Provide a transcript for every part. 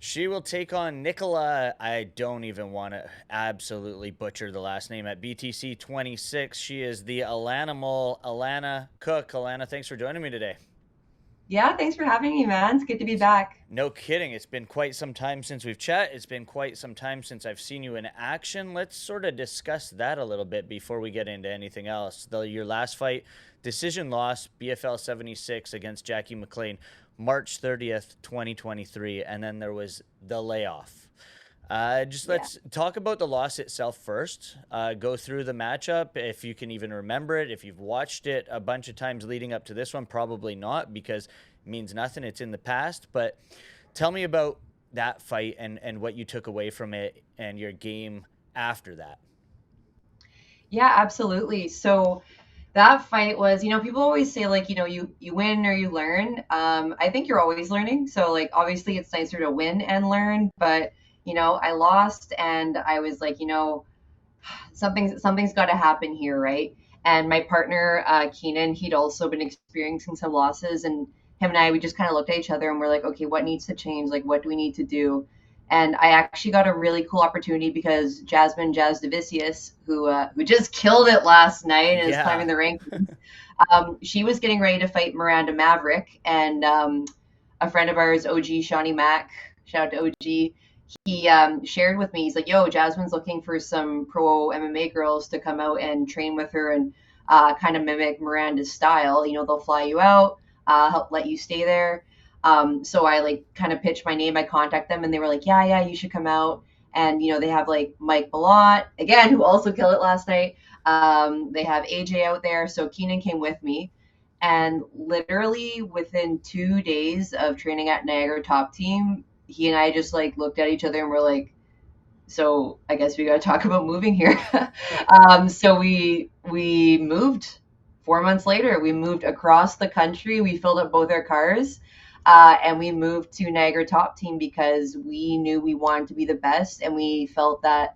She will take on Nicola. I don't even want to absolutely butcher the last name at BTC 26. She is the Alanamal, Alana Cook. Alana, thanks for joining me today. Yeah, thanks for having me, man. It's good to be back. No kidding. It's been quite some time since we've chat. It's been quite some time since I've seen you in action. Let's sort of discuss that a little bit before we get into anything else. Your last fight, decision loss, BFL 76 against Jackie McLean, March 30th, 2023. And then there was the layoff. Just Yeah. let's talk about the loss itself first. Go through the matchup if you can even remember it. If you've watched it a bunch of times leading up to this one, probably not because it means nothing. It's in the past. But tell me about that fight and what you took away from it and your game after that. Yeah, absolutely. So that fight was, people always say like, you win or you learn. I think you're always learning. So like obviously it's nicer to win and learn, but I lost and I was like, something's got to happen here, right? And my partner, Keenan, he'd also been experiencing some losses, and him and I, we just kind of looked at each other and we're like, okay, what needs to change? Like, what do we need to do? And I actually got a really cool opportunity because Jasmine Jazz Devicius, who just killed it last night and is Yeah. climbing the rankings, she was getting ready to fight Miranda Maverick, and a friend of ours, OG Shawnee Mack, shout out to OG, he shared with me, he's like, yo, Jasmine's looking for some pro MMA girls to come out and train with her and kind of mimic Miranda's style. They'll fly you out, help let you stay there. So I like kind of pitched my name. I contact them and they were like, yeah, you should come out. And, they have like Mike Ballot, again, who also killed it last night. They have AJ out there. So Keenan came with me. And literally within 2 days of training at Niagara Top Team, he and I just like looked at each other and we're like, so I guess we got to talk about moving here. So we moved. 4 months later, we moved across the country. We filled up both our cars, and we moved to Niagara Top Team because we knew we wanted to be the best, and we felt that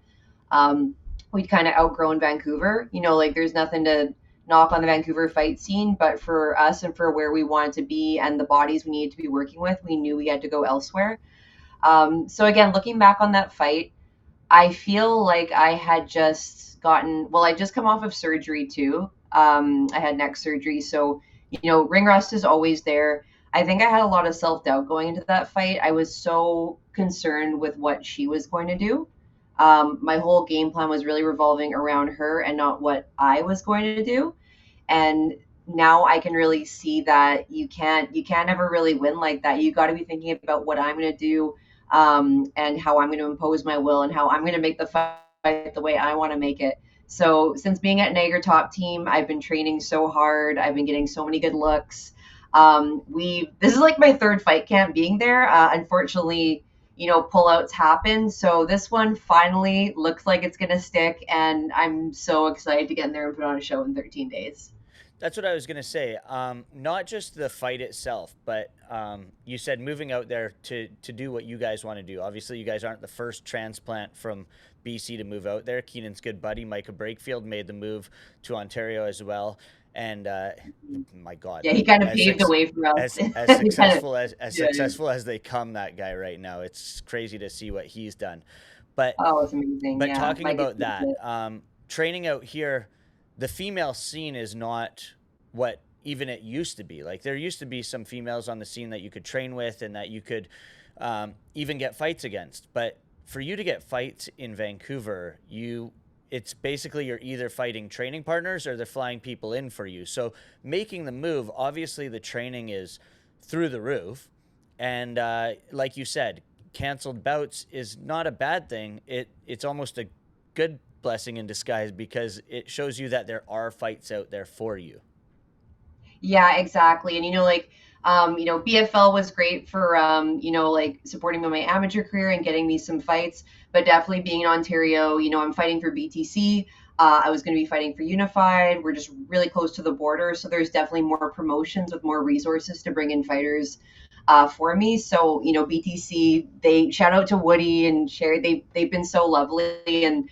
we'd kind of outgrown Vancouver. Like there's nothing to knock on the Vancouver fight scene, but for us and for where we wanted to be and the bodies we needed to be working with, we knew we had to go elsewhere. So again, looking back on that fight, I feel like I had just well, I just come off of surgery too. I had neck surgery. So, ring rust is always there. I think I had a lot of self doubt going into that fight. I was so concerned with what she was going to do. My whole game plan was really revolving around her and not what I was going to do. And now I can really see that you can't ever really win like that. You got to be thinking about what I'm going to do, and how I'm going to impose my will and how I'm going to make the fight the way I want to make it. So since being at Niagara Top Team, I've been training so hard. I've been getting so many good looks. We This is like my third fight camp being there. Unfortunately, pullouts happen. So this one finally looks like it's going to stick, and I'm so excited to get in there and put on a show in 13 days. That's what I was gonna say. Not just the fight itself, but you said moving out there to do what you guys want to do. Obviously, you guys aren't the first transplant from BC to move out there. Keenan's good buddy Micah Brakefield made the move to Ontario as well, and my God, Yeah, he like kind of paved the way for us. as He kind of, successful as yeah. successful as they come, that guy right now, it's crazy to see what he's done. But Oh, it's amazing. but Yeah, talking Mike is about that, legit. training out here, the female scene is not what even it used to be. Like there used to be some females on the scene that you could train with and that you could even get fights against. But for you to get fights in Vancouver, it's basically you're either fighting training partners or they're flying people in for you. So making the move, obviously the training is through the roof, and like you said, canceled bouts is not a bad thing. It's almost a good blessing in disguise because it shows you that there are fights out there for you. Yeah, exactly. And like, BFL was great for like supporting my amateur career and getting me some fights. But definitely being in Ontario, I'm fighting for BTC. I was going to be fighting for Unified. We're just really close to the border, so there's definitely more promotions with more resources to bring in fighters for me. So BTC, they shout out to Woody and Sherry. They've been so lovely, and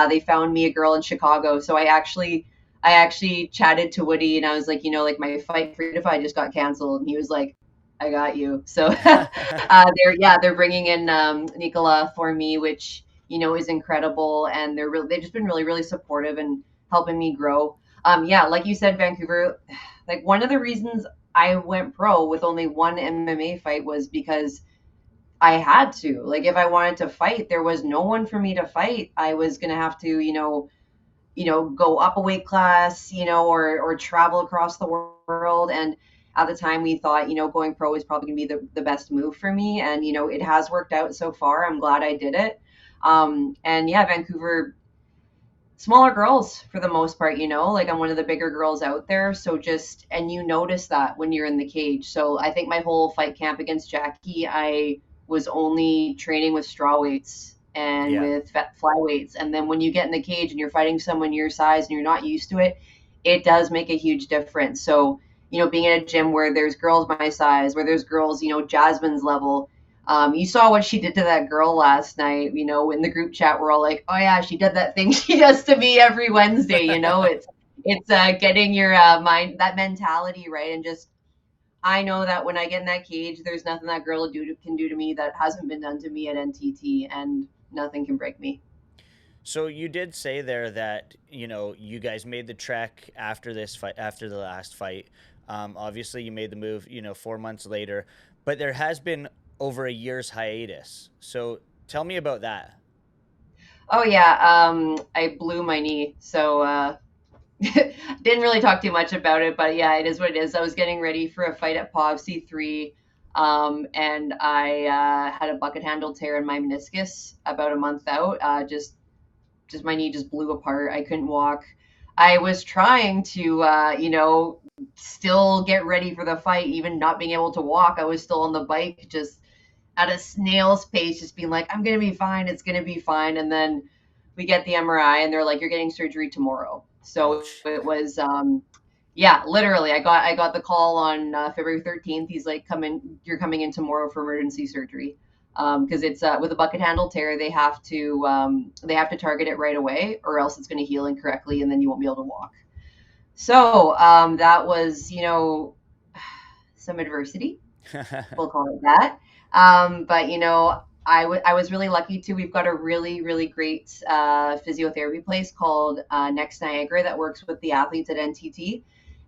they found me a girl in Chicago. So I actually chatted to Woody and I was like, like my fight for Unify just got canceled. And he was like, I got you. So they're bringing in Nicola for me, which is incredible, and they've just been really really supportive and helping me grow. Like you said, Vancouver, like one of the reasons I went pro with only one MMA fight was because I had to. Like if I wanted to fight, there was no one for me to fight. I was gonna have to, go up a weight class, or travel across the world. And at the time, we thought, going pro is probably going to be the best move for me. And, it has worked out so far. I'm glad I did it. And yeah, Vancouver, smaller girls for the most part, like I'm one of the bigger girls out there. So and you notice that when you're in the cage. So I think my whole fight camp against Jackie, I was only training with straw weights and Yeah. with fly weights. And then when you get in the cage and you're fighting someone your size and you're not used to it, it does make a huge difference. So, being in a gym where there's girls my size, where there's girls, Jasmine's level. You saw what she did to that girl last night, in the group chat. We're all like, oh yeah, she did that thing she does to me every Wednesday. It's getting your mind, that mentality right. And just, I know that when I get in that cage, there's nothing that girl can do to me that hasn't been done to me at NTT, and nothing can break me. So you did say there that you guys made the trek after this fight, after the last fight. Obviously, you made the move 4 months later, but there has been over a year's hiatus. So tell me about that. Oh yeah, I blew my knee, so didn't really talk too much about it, but yeah, it is what it is. I was getting ready for a fight at POV C3, and I had a bucket handle tear in my meniscus about a month out. Just my knee just blew apart. I couldn't walk. I was trying to, still get ready for the fight, even not being able to walk. I was still on the bike, just at a snail's pace, just being like, I'm going to be fine. It's going to be fine. And then we get the MRI and they're like, you're getting surgery tomorrow. So Ouch. it was, yeah, literally, I got the call on February 13th. He's like, you're coming in tomorrow for emergency surgery. Because it's with a bucket handle tear, they have to target it right away, or else it's going to heal incorrectly, and then you won't be able to walk. So that was, some adversity. We'll call it that. But I was really lucky too. We've got a really really great physiotherapy place called Next Niagara that works with the athletes at NTT.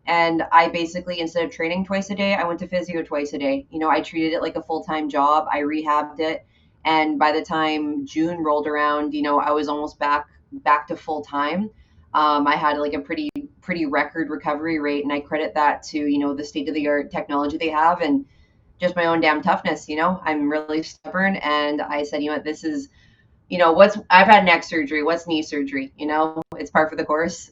And I basically, instead of training twice a day, I went to physio twice a day. I treated it like a full-time job. I rehabbed it. And by the time June rolled around, I was almost back to full time. I had like a pretty record recovery rate, and I credit that to, the state of the art technology they have and just my own damn toughness. I'm really stubborn, and I said, what, this is, I've had neck surgery. What's knee surgery? It's par for the course.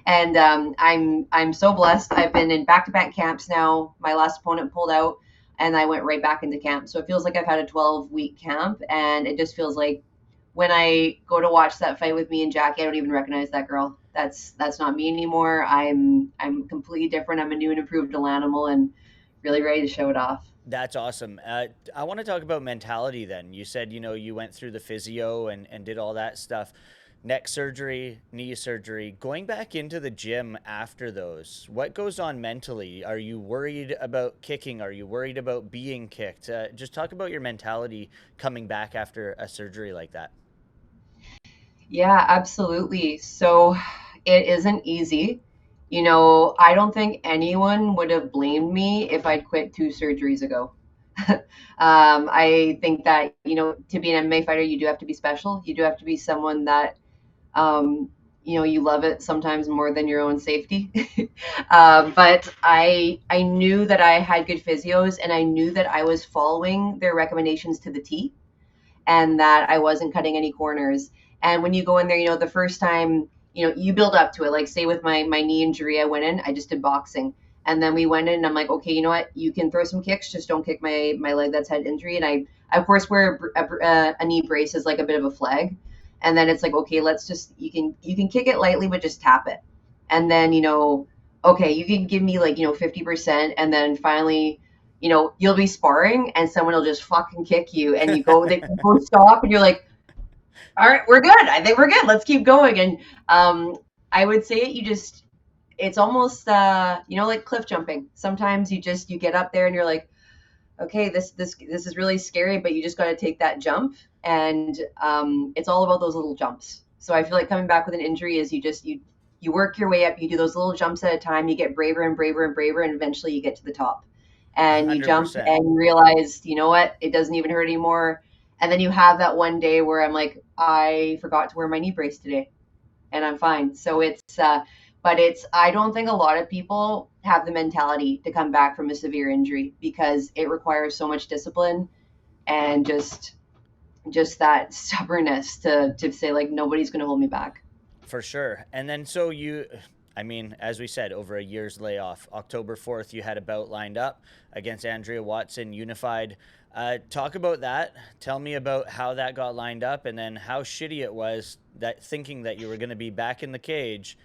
And I'm so blessed. I've been in back-to-back camps now. My last opponent pulled out, and I went right back into camp. So it feels like I've had a 12-week camp, and it just feels like when I go to watch that fight with me and Jackie, I don't even recognize that girl. That's not me anymore. I'm completely different. I'm a new and improved Alanamal, and really ready to show it off. That's awesome. I want to talk about mentality then. You said, you went through the physio and did all that stuff. Neck surgery, knee surgery, going back into the gym after those. What goes on mentally? Are you worried about kicking? Are you worried about being kicked? Just talk about your mentality coming back after a surgery like that. Yeah, absolutely. So it isn't easy. I don't think anyone would have blamed me if I'd quit 2 surgeries ago. I think that, to be an MMA fighter, you do have to be special. You do have to be someone that, you love it sometimes more than your own safety. But I knew that I had good physios, and I knew that I was following their recommendations to the T, and that I wasn't cutting any corners. And when you go in there, the first time, you build up to it. Like say with my knee injury, I went in, I just did boxing. And then we went in and I'm like, okay, you know what? You can throw some kicks, just don't kick my leg that's had injury. And I of course wear a knee brace as like a bit of a flag. And then it's like, okay, let's just, you can kick it lightly, but just tap it. And then, okay, you can give me like, 50%. And then finally, you'll be sparring and someone will just fucking kick you, and they go stop, and you're like, all right, we're good. I think we're good. Let's keep going. And I would say it's almost, like cliff jumping. Sometimes you get up there and you're like, okay, this is really scary, but you just got to take that jump, and it's all about those little jumps. So I feel like coming back with an injury is you work your way up, you do those little jumps at a time, you get braver and braver and braver, and eventually you get to the top, and you jump 100%. and you realize, you know what, it doesn't even hurt anymore, and then you have that one day where I'm like, I forgot to wear my knee brace today, and I'm fine. So but I don't think a lot of people have the mentality to come back from a severe injury because it requires so much discipline and just that stubbornness to say like nobody's going to hold me back. For sure. And then so you, I mean, as we said, over a year's layoff, October 4th, you had a bout lined up against Andrea Watson, Unified. Talk about that. Tell me about how that got lined up, and then how shitty it was that thinking that you were going to be back in the cage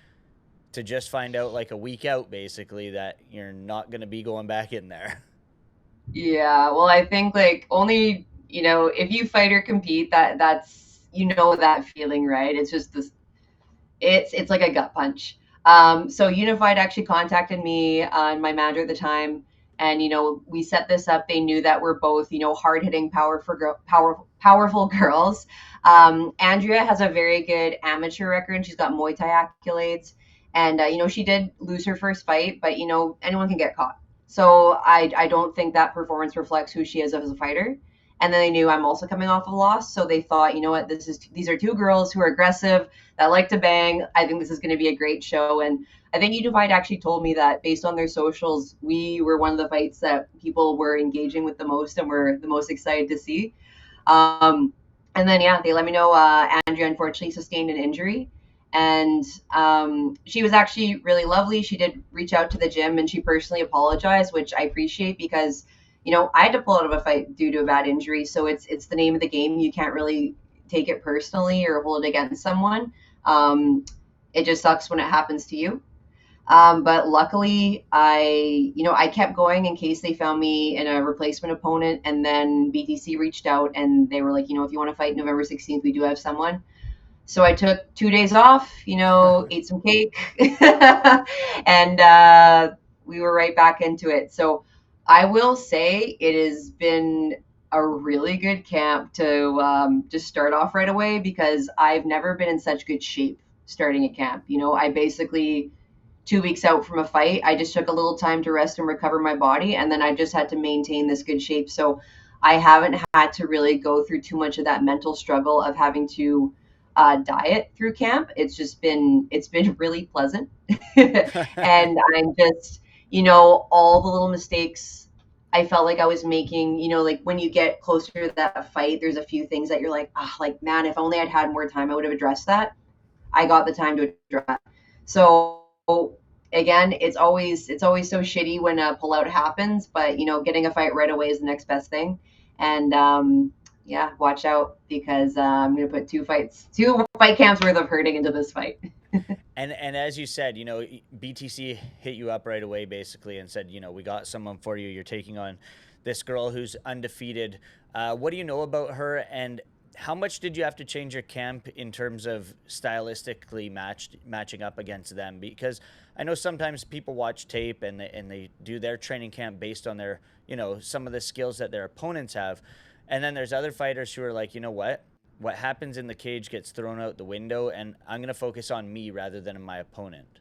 to just find out like a week out, basically, that you're not going to be going back in there. Yeah, well, I think like only, if you fight or compete, that's that feeling, right? It's just this it's like a gut punch. So Unified actually contacted me and my manager at the time, and we set this up. They knew that we're both hard hitting, powerful girls. Andrea has a very good amateur record, and she's got Muay Thai accolades. And she did lose her first fight, but anyone can get caught. So I don't think that performance reflects who she is as a fighter. And then they knew I'm also coming off a loss, so they thought, you know what, these are two girls who are aggressive, that like to bang. I think this is going to be a great show. And I think Unified actually told me that based on their socials, we were one of the fights that people were engaging with the most and were the most excited to see. And then, yeah, they let me know Andrea unfortunately sustained an injury. And she was actually really lovely. She did reach out to the gym and she personally apologized, which I appreciate because, I had to pull out of a fight due to a bad injury. So it's the name of the game. You can't really take it personally or hold it against someone. It just sucks when it happens to you. But luckily, I kept going in case they found me in a replacement opponent. And then BTC reached out and they were like, if you want to fight November 16th, we do have someone. So I took 2 days off, ate some cake, and we were right back into it. So I will say it has been a really good camp to just start off right away because I've never been in such good shape starting a camp. I basically 2 weeks out from a fight, I just took a little time to rest and recover my body, and then I just had to maintain this good shape. So I haven't had to really go through too much of that mental struggle of having to diet through camp. It's been really pleasant, and I'm just all the little mistakes I felt like I was making. Like when you get closer to that fight, there's a few things that you're like, like man, if only I'd had more time, I would have addressed that. I got the time to address that. So again, it's always so shitty when a pullout happens, but getting a fight right away is the next best thing. And yeah, watch out because I'm gonna put two fight camps worth of hurting into this fight. And as you said, BTC hit you up right away basically and said, we got someone for you. You're taking on this girl who's undefeated. What do you know about her, and how much did you have to change your camp in terms of stylistically matching up against them? Because I know sometimes people watch tape and they do their training camp based on their, some of the skills that their opponents have. And then there's other fighters who are like, what happens in the cage gets thrown out the window, and I'm going to focus on me rather than my opponent.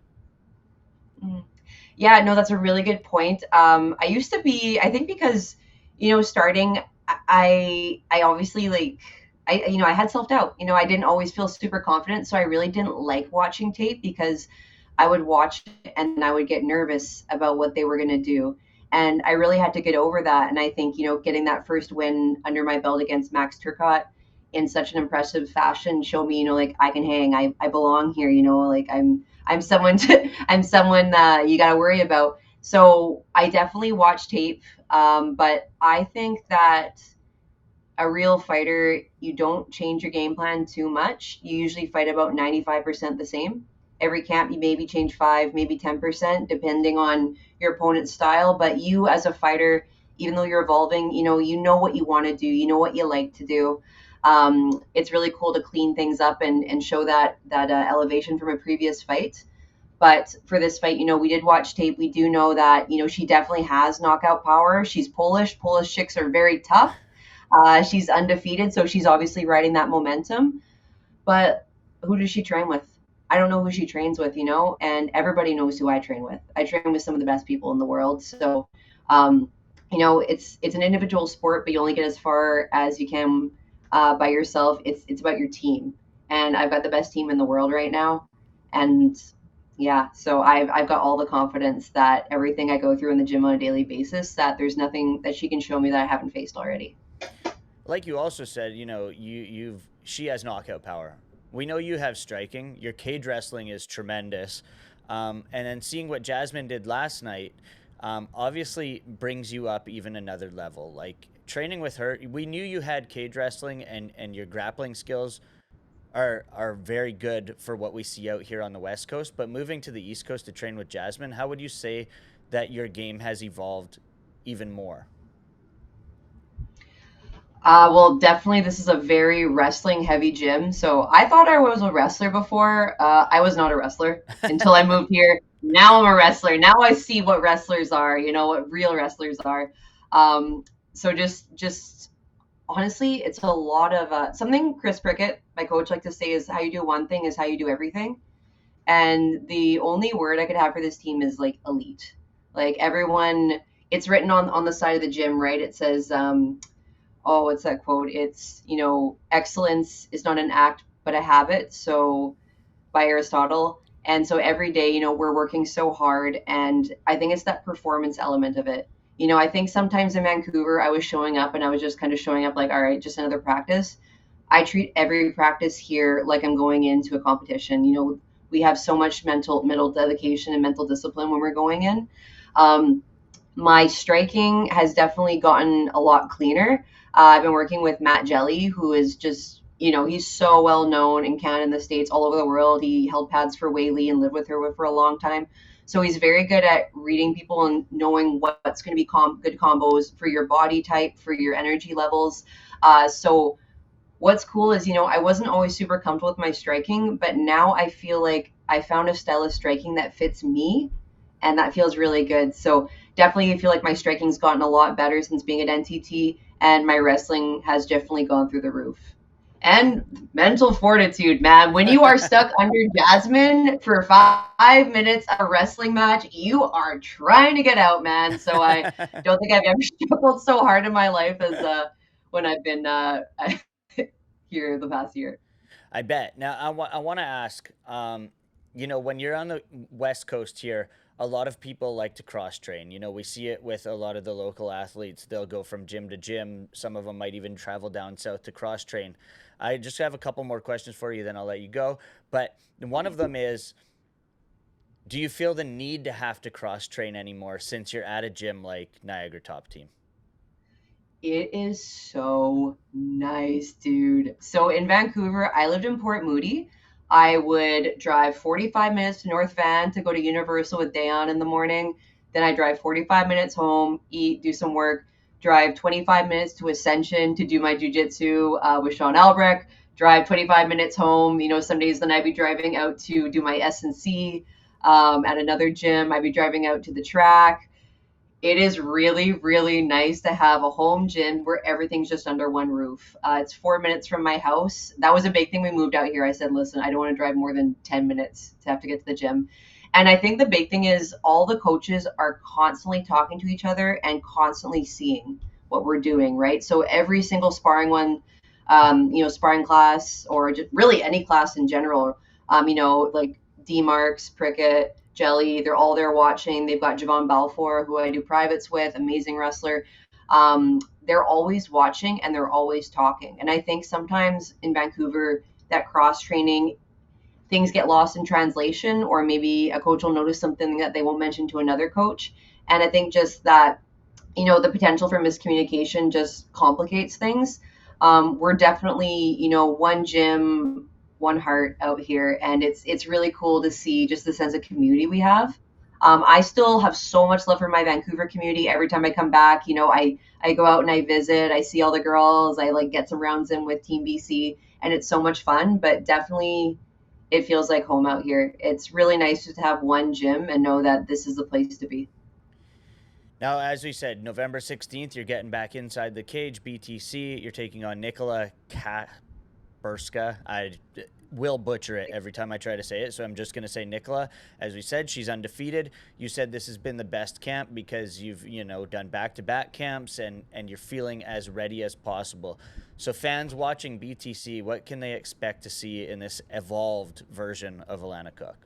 Yeah, no, that's a really good point. I used to be, I think because, starting, I obviously like, I had self-doubt. I didn't always feel super confident, so I really didn't like watching tape because I would watch it and I would get nervous about what they were going to do. And I really had to get over that. And I think, getting that first win under my belt against Max Turcott in such an impressive fashion showed me, like I can hang, I belong here, like I'm someone I'm someone you got to worry about. So I definitely watch tape. But I think that a real fighter, you don't change your game plan too much. You usually fight about 95% the same. Every camp, you maybe change 5, maybe 10%, depending on your opponent's style. But you, as a fighter, even though you're evolving, you know what you want to do, you know what you like to do. It's really cool to clean things up and show that elevation from a previous fight. But for this fight, we did watch tape. We do know that, she definitely has knockout power. She's Polish. Polish chicks are very tough. She's undefeated, so she's obviously riding that momentum. But who does she train with? I don't know who she trains with, and everybody knows who I train with. I train with some of the best people in the world. So, it's an individual sport, but you only get as far as you can by yourself. It's about your team, and I've got the best team in the world right now, and yeah, so I've got all the confidence that everything I go through in the gym on a daily basis, that there's nothing that she can show me that I haven't faced already. Like you also said, she has knockout power. We know you have striking. Your cage wrestling is tremendous. And then seeing what Jasmine did last night, obviously brings you up even another level. Like training with her, we knew you had cage wrestling, and your grappling skills are very good for what we see out here on the West Coast. But moving to the East Coast to train with Jasmine, how would you say that your game has evolved even more? Well, definitely, this is a very wrestling heavy gym. So I thought I was a wrestler before. I was not a wrestler until I moved here. Now I'm a wrestler. Now I see what wrestlers are, what real wrestlers are. So just honestly, it's a lot of something Chris Prickett, my coach, like to say is how you do one thing is how you do everything. And the only word I could have for this team is like elite. Like everyone, it's written on the side of the gym, right? It says, oh, what's that quote? It's, excellence is not an act, but a habit. So by Aristotle. And so every day, we're working so hard. And I think it's that performance element of it. I think sometimes in Vancouver, I was showing up and I was just kind of showing up like, all right, just another practice. I treat every practice here like I'm going into a competition. We have so much mental dedication and mental discipline when we're going in. My striking has definitely gotten a lot cleaner. I've been working with Matt Jelly, who is just, he's so well known in Canada and the States, all over the world. He held pads for Whaley and lived with her for a long time. So he's very good at reading people and knowing what's going to be good combos for your body type, for your energy levels. So what's cool is, I wasn't always super comfortable with my striking, but now I feel like I found a style of striking that fits me, and that feels really good. So definitely I feel like my striking's gotten a lot better since being at NTT, and my wrestling has definitely gone through the roof. And mental fortitude, man. When you are stuck under Jasmine for 5 minutes of a wrestling match, you are trying to get out, man. So I don't think I've ever struggled so hard in my life as when I've been here the past year. I bet. Now, I want to ask, when you're on the West Coast here, a lot of people like to cross train. We see it with a lot of the local athletes. They'll go from gym to gym. Some of them might even travel down south to cross train. I just have a couple more questions for you, then I'll let you go. But one of them is, do you feel the need to have to cross train anymore since you're at a gym like Niagara Top Team? It is so nice, dude. So in Vancouver, I lived in Port Moody. I would drive 45 minutes to North Van to go to Universal with Dayon in the morning. Then I drive 45 minutes home, eat, do some work, drive 25 minutes to Ascension to do my jujitsu with Sean Albrecht, drive 25 minutes home. Some days then I'd be driving out to do my S&C at another gym. I'd be driving out to the track. It is really, really nice to have a home gym where everything's just under one roof. It's 4 minutes from my house. That was a big thing. We moved out here. I said, listen, I don't want to drive more than 10 minutes to have to get to the gym. And I think the big thing is all the coaches are constantly talking to each other and constantly seeing what we're doing, right? So every single sparring sparring class, or just really any class in general, like D Marks, Prickett, Jelly, they're all there watching. They've got Javon Balfour, who I do privates with, amazing wrestler. They're always watching and they're always talking. And I think sometimes in Vancouver, that cross training, things get lost in translation, or maybe a coach will notice something that they won't mention to another coach. And I think just that, the potential for miscommunication just complicates things. We're definitely, one gym, one heart out here, and it's really cool to see just the sense of community we have. I still have so much love for my Vancouver community. Every time I come back, I go out and I visit. I see all the girls. I like get some rounds in with Team BC, and it's so much fun. But definitely, it feels like home out here. It's really nice to have one gym and know that this is the place to be. Now, as we said, November 16th, you're getting back inside the cage, BTC. You're taking on Nikola Burska. I will butcher it every time I try to say it, so I'm just going to say Nikola. As we said, she's undefeated. You said this has been the best camp because you've, done back-to-back camps and you're feeling as ready as possible. So fans watching BTC, what can they expect to see in this evolved version of Alana Cook?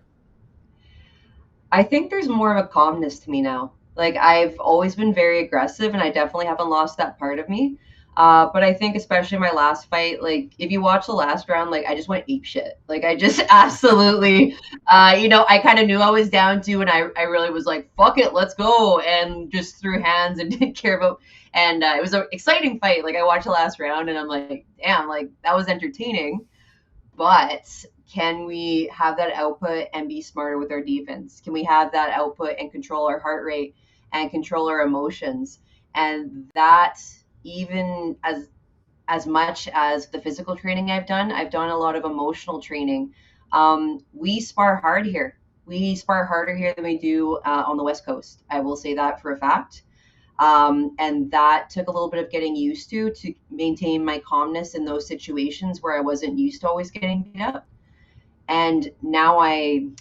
I think there's more of a calmness to me now. Like I've always been very aggressive, and I definitely haven't lost that part of me. But I think especially my last fight, like if you watch the last round, like I just went ape shit. Like I just absolutely, I kind of knew I was down to, and I really was like, fuck it, let's go, and just threw hands and didn't care about. And it was an exciting fight. Like I watched the last round, and I'm like, damn, like that was entertaining. But can we have that output and be smarter with our defense? Can we have that output and control our heart rate and control our emotions? And that, even as much as the physical training I've done a lot of emotional training. We spar hard here. We spar harder here than we do on the West Coast. I will say that for a fact. And that took a little bit of getting used to maintain my calmness in those situations where I wasn't used to always getting beat up. And now I've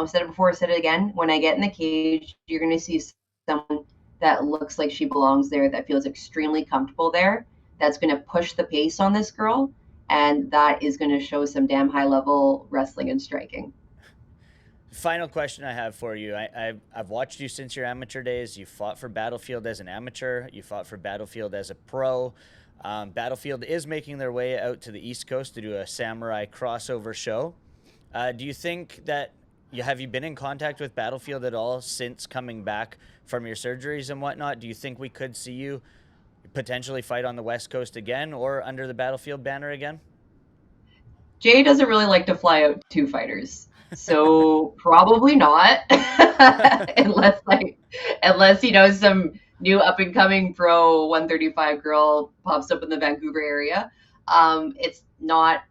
said it before, I said it again. When I get in the cage, you're going to see someone that looks like she belongs there, that feels extremely comfortable there, that's going to push the pace on this girl, and that is going to show some damn high level wrestling and striking. Final question I have for you. I've watched you since your amateur days. You fought for Battlefield as an amateur. You fought for Battlefield as a pro. Battlefield is making their way out to the East Coast to do a samurai crossover show. Do you think that have you been in contact with Battlefield at all since coming back from your surgeries and whatnot? Do you think we could see you potentially fight on the West Coast again or under the Battlefield banner again? Jay doesn't really like to fly out two fighters. So probably not, unless some new up and coming pro 135 girl pops up in the Vancouver area. It's not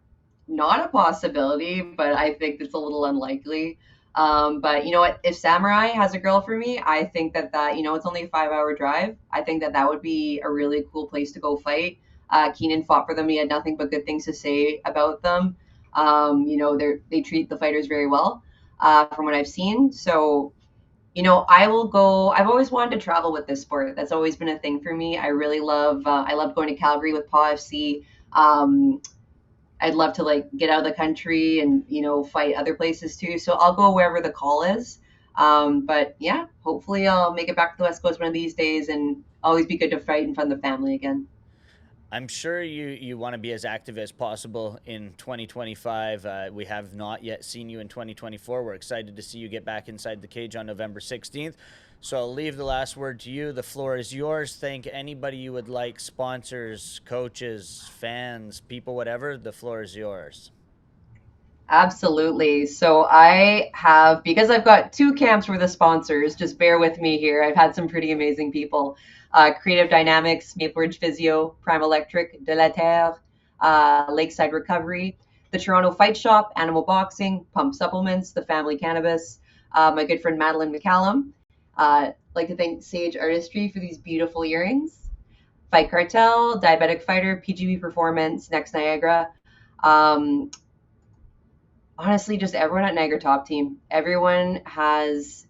a possibility, but I think it's a little unlikely. But you know what? If Samurai has a girl for me, I think that it's only a 5 hour drive. I think that would be a really cool place to go fight. Keenan fought for them. He had nothing but good things to say about them. They treat the fighters very well, from what I've seen. So, I will go. I've always wanted to travel with this sport. That's always been a thing for me. I love going to Calgary with PAW FC. I'd love to get out of the country and, fight other places too. So I'll go wherever the call is. But yeah, hopefully I'll make it back to the West Coast one of these days, and always be good to fight in front of the family again. I'm sure you want to be as active as possible in 2025. We have not yet seen you in 2024. We're excited to see you get back inside the cage on November 16th. So I'll leave the last word to you. The floor is yours. Thank anybody you would like, sponsors, coaches, fans, people, whatever. The floor is yours. Absolutely. So because I've got two camps for the sponsors, just bear with me here. I've had some pretty amazing people. Creative Dynamics, Maple Ridge Physio, Prime Electric, De La Terre, Lakeside Recovery, the Toronto Fight Shop, Animal Boxing, Pump Supplements, The Family Cannabis, my good friend Madeline McCallum. Like to thank Sage Artistry for these beautiful earrings. Fight Cartel, Diabetic Fighter, PGB Performance, Next Niagara. Honestly, just everyone at Niagara Top Team. Everyone has,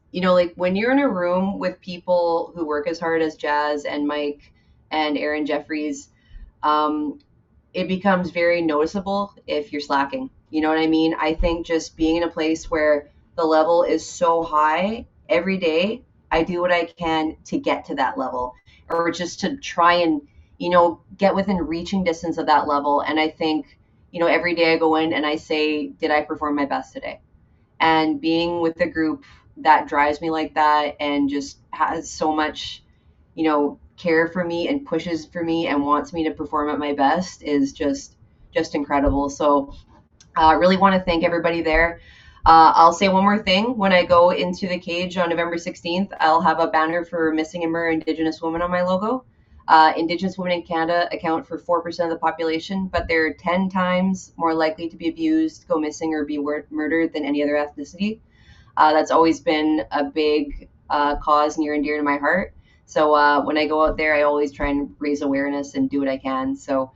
when you're in a room with people who work as hard as Jazz and Mike and Aaron Jeffries, it becomes very noticeable if you're slacking. You know what I mean? I think just being in a place where the level is so high every day, I do what I can to get to that level, or just to try and, get within reaching distance of that level. And I think, every day I go in and I say, did I perform my best today? And being with a group that drives me like that and just has so much, care for me and pushes for me and wants me to perform at my best is just incredible. So I really want to thank everybody there. I'll say one more thing. When I go into the cage on November 16th, I'll have a banner for Missing and Murder Indigenous Women on my logo. Indigenous women in Canada account for 4% of the population, but they're 10 times more likely to be abused, go missing, or be murdered than any other ethnicity. That's always been a big cause near and dear to my heart. So when I go out there, I always try and raise awareness and do what I can. So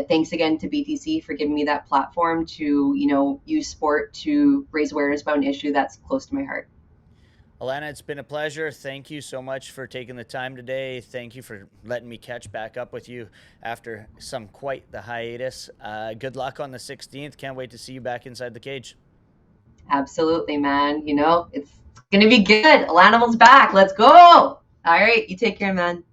thanks again to BTC for giving me that platform to, use sport to raise awareness about an issue that's close to my heart. Alana, it's been a pleasure. Thank you so much for taking the time today. Thank you for letting me catch back up with you after quite the hiatus. Good luck on the 16th. Can't wait to see you back inside the cage. Absolutely, man. It's going to be good. Alanamal's back. Let's go. All right. You take care, man.